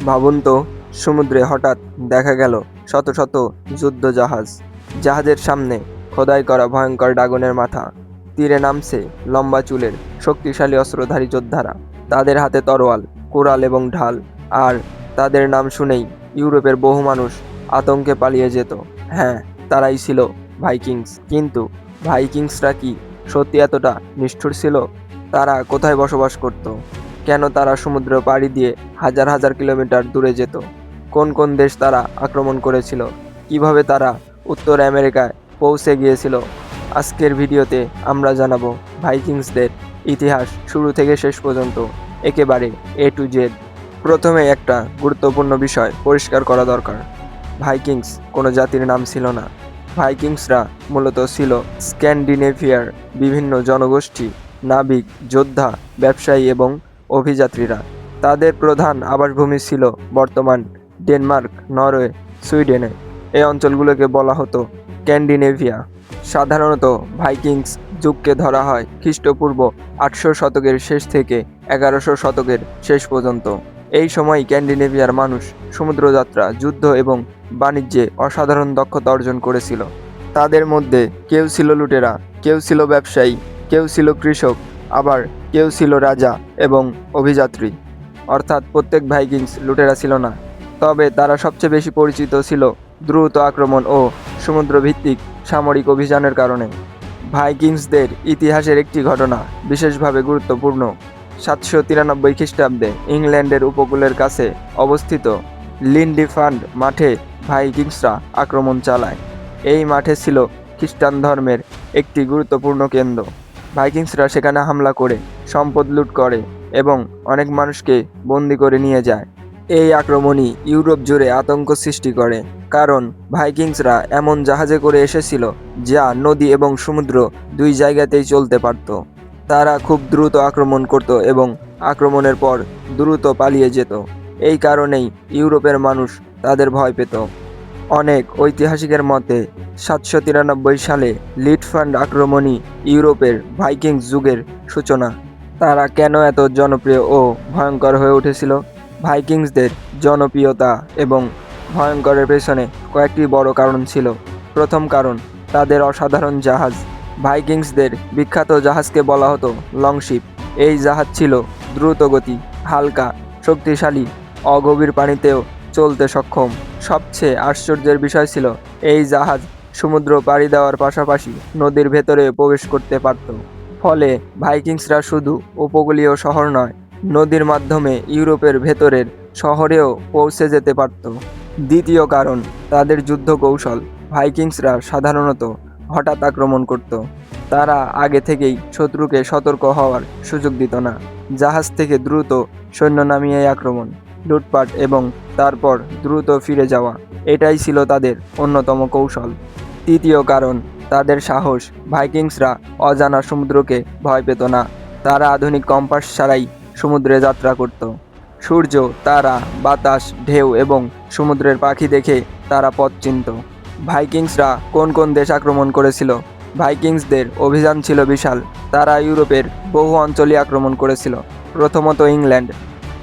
ভাবুন তো, সমুদ্রে হঠাৎ দেখা গেল শত শত যুদ্ধ জাহাজ। জাহাজের সামনে খোদাই করা ভয়ঙ্কর ড্রাগনের মাথা। তীরে নামছে লম্বা চুলের শক্তিশালী অস্ত্রধারী যোদ্ধারা। তাদের হাতে তরোয়াল, কোরাল এবং ঢাল। আর তাদের নাম শুনেই ইউরোপের বহু মানুষ আতঙ্কে পালিয়ে যেত। হ্যাঁ, তারাই ছিল ভাইকিংস। কিন্তু ভাইকিংসরা কি সত্যি এতটা নিষ্ঠুর ছিল? তারা কোথায় বসবাস করত? কেন তারা সমুদ্র পাড়ি দিয়ে হাজার হাজার কিলোমিটার দূরে যেত? কোন কোন দেশ তারা আক্রমণ করেছিল? কিভাবে তারা উত্তর আমেরিকায় পৌঁছে গিয়েছিল? আজকের ভিডিওতে আমরা জানাবো ভাইকিংসদের ইতিহাস শুরু থেকে শেষ পর্যন্ত, একেবারে এ টু জেড। প্রথমে একটা গুরুত্বপূর্ণ বিষয় পরিষ্কার করা দরকার। ভাইকিংস কোনো জাতির নাম ছিল না। ভাইকিংসরা মূলত ছিল স্ক্যান্ডিনেভিয়ার বিভিন্ন জনগোষ্ঠী, নাবিক, যোদ্ধা, ব্যবসায়ী এবং অভিযাত্রীরা। তাদের প্রধান আবাসভূমি ছিল বর্তমান ডেনমার্ক, নরওয়ে, সুইডেনে। এই অঞ্চলগুলোকে বলা হতো স্ক্যান্ডিনেভিয়া। সাধারণত ভাইকিংস যুগকে ধরা হয় খ্রিস্টপূর্ব 800 শতকের শেষ থেকে 1100 শতকের শেষ পর্যন্ত। এই সময় স্ক্যান্ডিনেভিয়ার মানুষ সমুদ্রযাত্রা, যুদ্ধ এবং বাণিজ্যে অসাধারণ দক্ষতা অর্জন করেছিল। তাদের মধ্যে কেউ ছিল লুটেরা, কেউ ছিল ব্যবসায়ী, কেউ ছিল কৃষক, আবার কেউ ছিল রাজা এবং অভিযাত্রী। অর্থাৎ প্রত্যেক ভাইকিংস লুটেরা ছিল না। তবে তারা সবচেয়ে বেশি পরিচিত ছিল দ্রুত আক্রমণ ও সমুদ্রভিত্তিক সামরিক অভিযানের কারণে। ভাইকিংসদের ইতিহাসের একটি ঘটনা বিশেষভাবে গুরুত্বপূর্ণ। 793 খ্রিস্টাব্দে ইংল্যান্ডের উপকূলের কাছে অবস্থিত লিন্ডিফান্ড মাঠে ভাইকিংসরা আক্রমণ চালায়। এই মাঠে ছিল খ্রিস্টান ধর্মের একটি গুরুত্বপূর্ণ কেন্দ্র। ভাইকিংসরা সেখানে হামলা করে সম্পদ লুট করে এবং অনেক মানুষকে বন্দি করে নিয়ে যায়। এই আক্রমণই ইউরোপ জুড়ে আতঙ্ক সৃষ্টি করে, কারণ ভাইকিংসরা এমন জাহাজে করে এসেছিল যা নদী এবং সমুদ্র দুই জায়গাতেই চলতে পারত। তারা খুব দ্রুত আক্রমণ করত এবং আক্রমণের পর দ্রুত পালিয়ে যেত। এই কারণেই ইউরোপের মানুষ তাদের ভয় পেত। অনেক ঐতিহাসিকের মতে 793 সালে লিটফান্ড আক্রমণই ইউরোপের ভাইকিংস যুগের সূচনা। তারা কেন এত জনপ্রিয় ও ভয়ঙ্কর হয়ে উঠেছিল? ভাইকিংসদের জনপ্রিয়তা এবং ভয়ঙ্করের পেছনে কয়েকটি বড় কারণ ছিল। প্রথম কারণ, তাদের অসাধারণ জাহাজ। ভাইকিংসদের বিখ্যাত জাহাজকে বলা হতো লংশিপ। এই জাহাজ ছিল দ্রুতগতি, হালকা, শক্তিশালী, অগভীর পানিতেও চলতে সক্ষম। সবচেয়ে আশ্চর্যের বিষয় ছিল এই জাহাজ সমুদ্র পাড়ি দেওয়ার পাশাপাশি নদীর ভেতরে প্রবেশ করতে পারত। ফলে ভাইকিংসরা শুধু উপকূলীয় শহর নয়, নদীর মাধ্যমে ইউরোপের ভেতরের শহরেও পৌঁছে যেতে পারত। দ্বিতীয় কারণ, তাদের যুদ্ধ কৌশল। ভাইকিংসরা সাধারণত হঠাৎ আক্রমণ করত। তারা আগে থেকেই শত্রুকে সতর্ক হওয়ার সুযোগ দিত না। জাহাজ থেকে দ্রুত সৈন্য নামিয়ে আক্রমণ, লুটপাট এবং তারপর দ্রুত ফিরে যাওয়া, এটাই ছিল তাদের অন্যতম কৌশল। তৃতীয় কারণ, তাদের সাহস। ভাইকিংসরা অজানা সমুদ্রকে ভয় পেত না। তারা আধুনিক কম্পাস ছাড়াই সমুদ্রে যাত্রা করত। সূর্য, তারা, বাতাস, ঢেউ এবং সমুদ্রের পাখি দেখে তারা পথ চিনত। ভাইকিংসরা কোন কোন দেশ আক্রমণ করেছিল? ভাইকিংসদের অভিযান ছিল বিশাল। তারা ইউরোপের বহু অঞ্চলই আক্রমণ করেছিল। প্রথমত ইংল্যান্ড।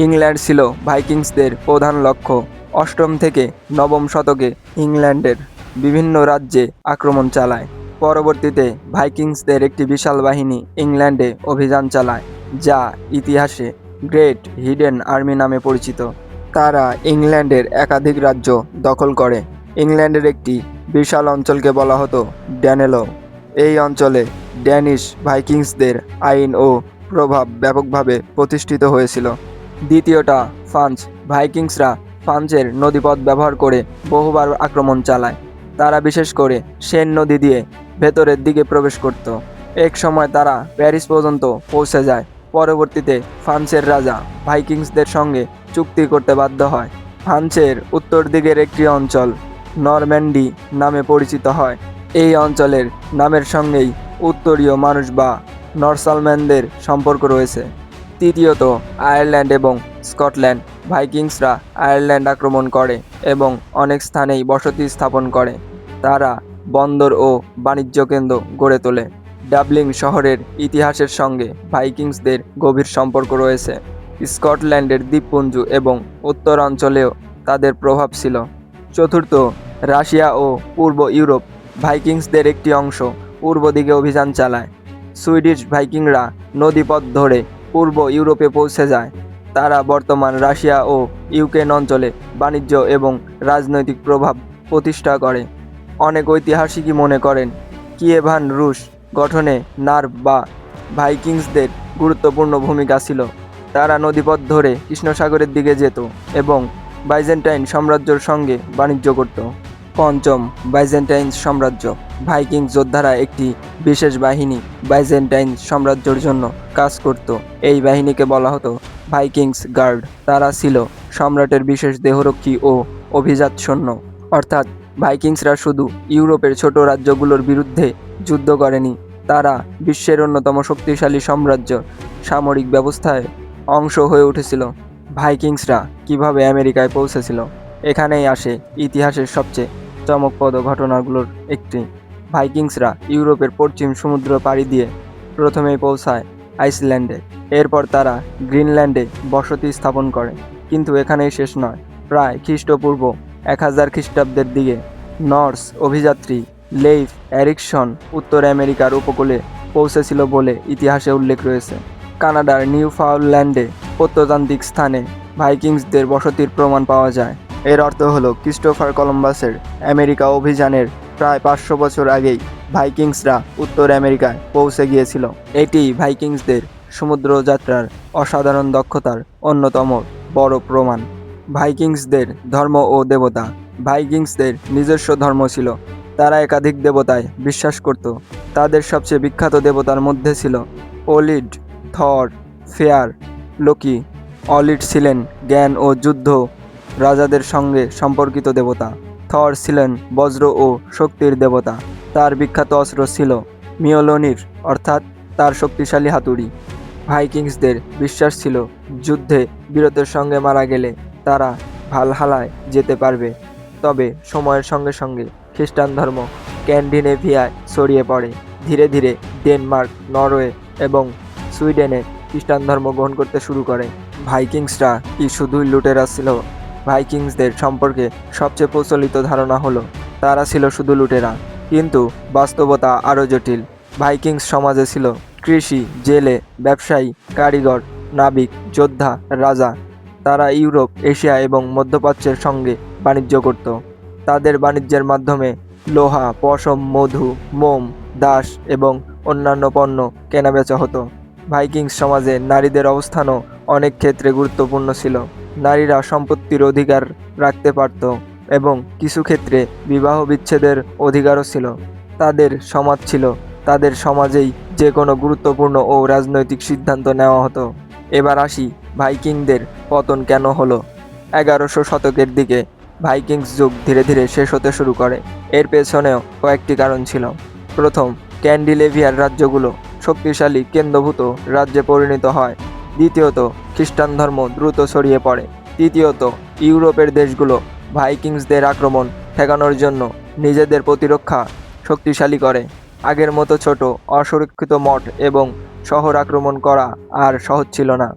ইংল্যান্ড ছিল ভাইকিংসদের প্রধান লক্ষ্য। 8ম থেকে 9ম শতকে ইংল্যান্ডের বিভিন্ন রাজ্যে আক্রমণ চালায়। পরবর্তীতে ভাইকিংসদের একটি বিশাল বাহিনী ইংল্যান্ডে অভিযান চালায়, যা ইতিহাসে গ্রেট হিডেন আর্মি নামে পরিচিত। তারা ইংল্যান্ডের একাধিক রাজ্য দখল করে। ইংল্যান্ডের একটি বিশাল অঞ্চলকে বলা হতো ড্যানেলো। এই অঞ্চলে ড্যানিশ ভাইকিংসদের আইন ও প্রভাব ব্যাপকভাবে প্রতিষ্ঠিত হয়েছিল। দ্বিতীয়টা ফ্রান্স। ভাইকিংসরা ফ্রান্সের নদীপথ ব্যবহার করে বহুবার আক্রমণ চালায়। তারা বিশেষ করে সেন নদী দিয়ে ভেতরের দিকে প্রবেশ করত। এক সময় তারা প্যারিস পর্যন্ত পৌঁছে যায়। পরবর্তীতে ফ্রান্সের রাজা ভাইকিংসদের সঙ্গে চুক্তি করতে বাধ্য হয়। ফ্রান্সের উত্তর দিকের একটি অঞ্চল নরম্যান্ডি নামে পরিচিত হয়। এই অঞ্চলের নামের সঙ্গেই উত্তরীয় মানুষ বা নরসালম্যানদের সম্পর্ক রয়েছে। তৃতীয়ত আয়ারল্যান্ড এবং স্কটল্যান্ড। ভাইকিংসরা আয়ারল্যান্ড আক্রমণ করে এবং অনেক স্থানেই বসতি স্থাপন করে। তারা বন্দর ও বাণিজ্য কেন্দ্র গড়ে তোলে। ডাবলিন শহরের ইতিহাসের সঙ্গে ভাইকিংসদের গভীর সম্পর্ক রয়েছে। স্কটল্যান্ডের দ্বীপপুঞ্জ এবং উত্তরাঞ্চলেও তাদের প্রভাব ছিল। চতুর্থ, রাশিয়া ও পূর্ব ইউরোপ। ভাইকিংসদের একটি অংশ পূর্ব দিকে অভিযান চালায়। সুইডিশ ভাইকিংরা নদীপথ ধরে পূর্ব ইউরোপে পৌঁছে যায়। তারা বর্তমান রাশিয়া ও ইউক্রেন অঞ্চলে বাণিজ্য এবং রাজনৈতিক প্রভাব প্রতিষ্ঠা করে। অনেক ঐতিহাসিকই মনে করেন কিয়েভান রুশ গঠনে নার্ভ বা ভাইকিংসদের গুরুত্বপূর্ণ ভূমিকা ছিল। তারা নদীপথ ধরে কৃষ্ণসাগরের দিকে যেত এবং বাইজেন্টাইন সাম্রাজ্যের সঙ্গে বাণিজ্য করত। পঞ্চম, বাইজেন্টাইন সাম্রাজ্য। ভাইকিং যোদ্ধারা একটি বিশেষ বাহিনী বাইজেন্টাইন সাম্রাজ্যের জন্য কাজ করত। এই বাহিনীকে বলা হতো ভাইকিংস গার্ড। তারা ছিল সম্রাটের বিশেষ দেহরক্ষী ও অভিজাত সৈন্য। অর্থাৎ ভাইকিংসরা শুধু ইউরোপের ছোট রাজ্যগুলোর বিরুদ্ধে যুদ্ধ করেনি, তারা বিশ্বের অন্যতম শক্তিশালী সাম্রাজ্য সামরিক ব্যবস্থায় অংশ হয়ে উঠেছিল। ভাইকিংসরা কিভাবে আমেরিকায় পৌঁছেছিল? এখানেই আসে ইতিহাসের সবচেয়ে চমকপ্রদ ঘটনাগুলোর একটি। ভাইকিংসরা ইউরোপের পশ্চিম সমুদ্র পাড়ি দিয়ে প্রথমেই পৌঁছায় আইসল্যান্ডে। এরপর তারা গ্রিনল্যান্ডে বসতি স্থাপন করে। কিন্তু এখানেই শেষ নয়। প্রায় খ্রিস্টপূর্ব 1000 খ্রিস্টাব্দের দিকে নর্স অভিযাত্রী লেইফ এরিকসন উত্তর আমেরিকার উপকূলে পৌঁছেছিল বলে ইতিহাসে উল্লেখ রয়েছে। কানাডার নিউফাউন্ডল্যান্ডে প্রত্নতান্ত্রিক স্থানে ভাইকিংসদের বসতির প্রমাণ পাওয়া যায়। এর অর্থ হলো ক্রিস্টোফার কলম্বাসের আমেরিকা অভিযানের প্রায় 500 বছর আগেই ভাইকিংসরা উত্তর আমেরিকায় পৌঁছে গিয়েছিল। এটি ভাইকিংসদের সমুদ্র যাত্রার অসাধারণ দক্ষতার অন্যতম বড় প্রমাণ। ভাইকিংসদের ধর্ম ও দেবতা। ভাইকিংসদের নিজস্ব ধর্ম ছিল। তারা একাধিক দেবতায় বিশ্বাস করত। তাদের সবচেয়ে বিখ্যাত দেবতার মধ্যে ছিল ওলিড, থর, ফেয়ার, লোকি। অলিড ছিলেন জ্ঞান ও যুদ্ধ রাজাদের সঙ্গে সম্পর্কিত দেবতা। থর ছিলেন বজ্র ও শক্তির দেবতা। তার বিখ্যাত অস্ত্র ছিল মিওলনির, অর্থাৎ তার শক্তিশালী হাতুড়ি। ভাইকিংসদের বিশ্বাস ছিল যুদ্ধে বীরত্বের সঙ্গে মারা গেলে তারা ভালহালায় যেতে পারবে। তবে সময়ের সঙ্গে সঙ্গে খ্রিস্টান ধর্ম স্ক্যান্ডিনেভিয়ায় ছড়িয়ে পড়ে। ধীরে ধীরে ডেনমার্ক, নরওয়ে এবং সুইডেনে খ্রিস্টান ধর্ম গ্রহণ করতে শুরু করে। ভাইকিংসরা কি শুধুই লুটেরা ছিল? ভাইকিংসদের সম্পর্কে সবচেয়ে প্রচলিত ধারণা হলো তারা ছিল শুধু লুটেরা, কিন্তু বাস্তবতা আরও জটিল। ভাইকিংস সমাজে ছিল কৃষি, জেলে, ব্যবসায়ী, কারিগর, নাবিক, যোদ্ধা, রাজা। তারা ইউরোপ, এশিয়া এবং মধ্যপ্রাচ্যের সঙ্গে বাণিজ্য করত। তাদের বাণিজ্যের মাধ্যমে লোহা, পশম, মধু, মোম, দাস এবং অন্যান্য পণ্য কেনাবেচা হতো। ভাইকিংস সমাজে নারীদের অবস্থানও অনেক ক্ষেত্রে গুরুত্বপূর্ণ ছিল। নারীরা সম্পত্তির অধিকার রাখতে পারত এবং কিছু ক্ষেত্রে বিবাহ বিচ্ছেদের অধিকারও ছিল। তাদের সমাজ ছিল, তাদের সমাজেই যে কোনো গুরুত্বপূর্ণ ও রাজনৈতিক সিদ্ধান্ত নেওয়া হতো। এবার আসি ভাইকিংদের পতন কেন হলো। 1100 শতকের দিকে ভাইকিংস যুগ ধীরে ধীরে শেষ হতে শুরু করে। এর পেছনেও কয়েকটি কারণ ছিল। প্রথম, স্ক্যান্ডিনেভিয়ার রাজ্যগুলো শক্তিশালী কেন্দ্রভূত রাজ্যে পরিণত হয়। দ্বিতীয়ত, খ্রিস্টান ধর্ম দ্রুত ছড়িয়ে পড়ে। তৃতীয়ত, ইউরোপের দেশগুলো ভাইকিংসদের আক্রমণ ঠেকানোর জন্য নিজেদের প্রতিরক্ষা শক্তিশালী করে। আগের মতো ছোট অসুরক্ষিত মঠ এবং শহর আক্রমণ করা আর সহজ ছিল না।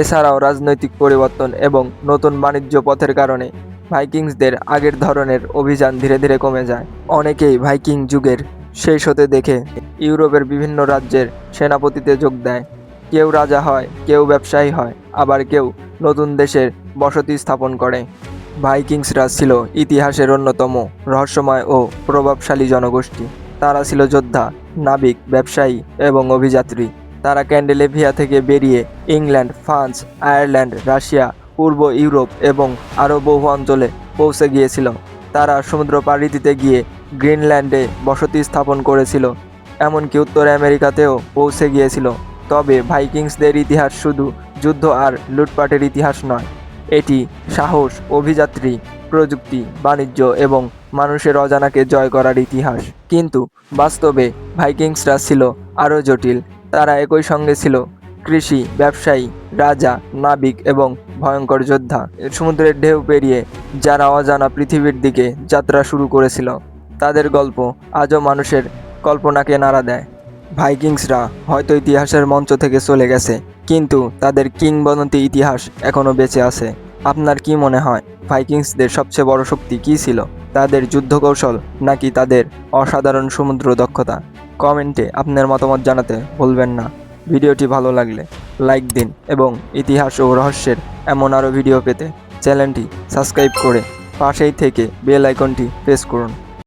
এছাড়াও রাজনৈতিক পরিবর্তন এবং নতুন বাণিজ্য পথের কারণে ভাইকিংসদের আগের ধরনের অভিযান ধীরে ধীরে কমে যায়। অনেকেই ভাইকিং যুগের শেষ হতে দেখে ইউরোপের বিভিন্ন রাজ্যের সেনাপতিতে যোগ দেয়। কেউ রাজা হয়, কেউ ব্যবসায়ী হয়, আবার কেউ নতুন দেশের বসতি স্থাপন করে। ভাইকিংসরা ছিল ইতিহাসের অন্যতম রহস্যময় ও প্রভাবশালী জনগোষ্ঠী। তারা ছিল যোদ্ধা, নাবিক, ব্যবসায়ী এবং অভিযাত্রী। তারা স্ক্যান্ডিনেভিয়া থেকে বেরিয়ে ইংল্যান্ড, ফ্রান্স, আয়ারল্যান্ড, রাশিয়া, পূর্ব ইউরোপ এবং আরও বহু অঞ্চলে পৌঁছে গিয়েছিল। তারা সমুদ্র পাড়ি দিতে গিয়ে গ্রিনল্যান্ডে বসতি স্থাপন করেছিল, এমনকি উত্তর আমেরিকাতেও পৌঁছে গিয়েছিল। তবে ভাইকিংসদের ইতিহাস শুধু যুদ্ধ আর লুটপাটের ইতিহাস নয়, এটি সাহস, অভিযাত্রী, প্রযুক্তি, বাণিজ্য এবং মানুষের অজানাকে জয় করার ইতিহাস। কিন্তু বাস্তবে ভাইকিংসরা ছিল আরও জটিল। তারা একই সঙ্গে ছিল কৃষি, ব্যবসায়ী, রাজা, নাবিক এবং ভয়ঙ্কর যোদ্ধা। সমুদ্রের ঢেউ পেরিয়ে যারা অজানা পৃথিবীর দিকে যাত্রা শুরু করেছিল, তাদের গল্প আজও মানুষের কল্পনাকে নাড়া দেয়। ভাইকিংসরা হয়তো ইতিহাসের মঞ্চ থেকে চলে গেছে, কিন্তু তাদের কিংবদন্তি ইতিহাস এখনও বেঁচে আছে। আপনার কি মনে হয় ভাইকিংসদের সবচেয়ে বড় শক্তি কী ছিল? তাদের যুদ্ধকৌশল নাকি তাদের অসাধারণ সমুদ্র দক্ষতা? কমেন্টে আপনার মতামত জানাতে ভুলবেন না। ভিডিওটি ভালো লাগলে লাইক দিন এবং ইতিহাস ও রহস্যের এমন আরও ভিডিও পেতে চ্যানেলটি সাবস্ক্রাইব করে পাশেই থেকে বেল আইকনটি প্রেস করুন।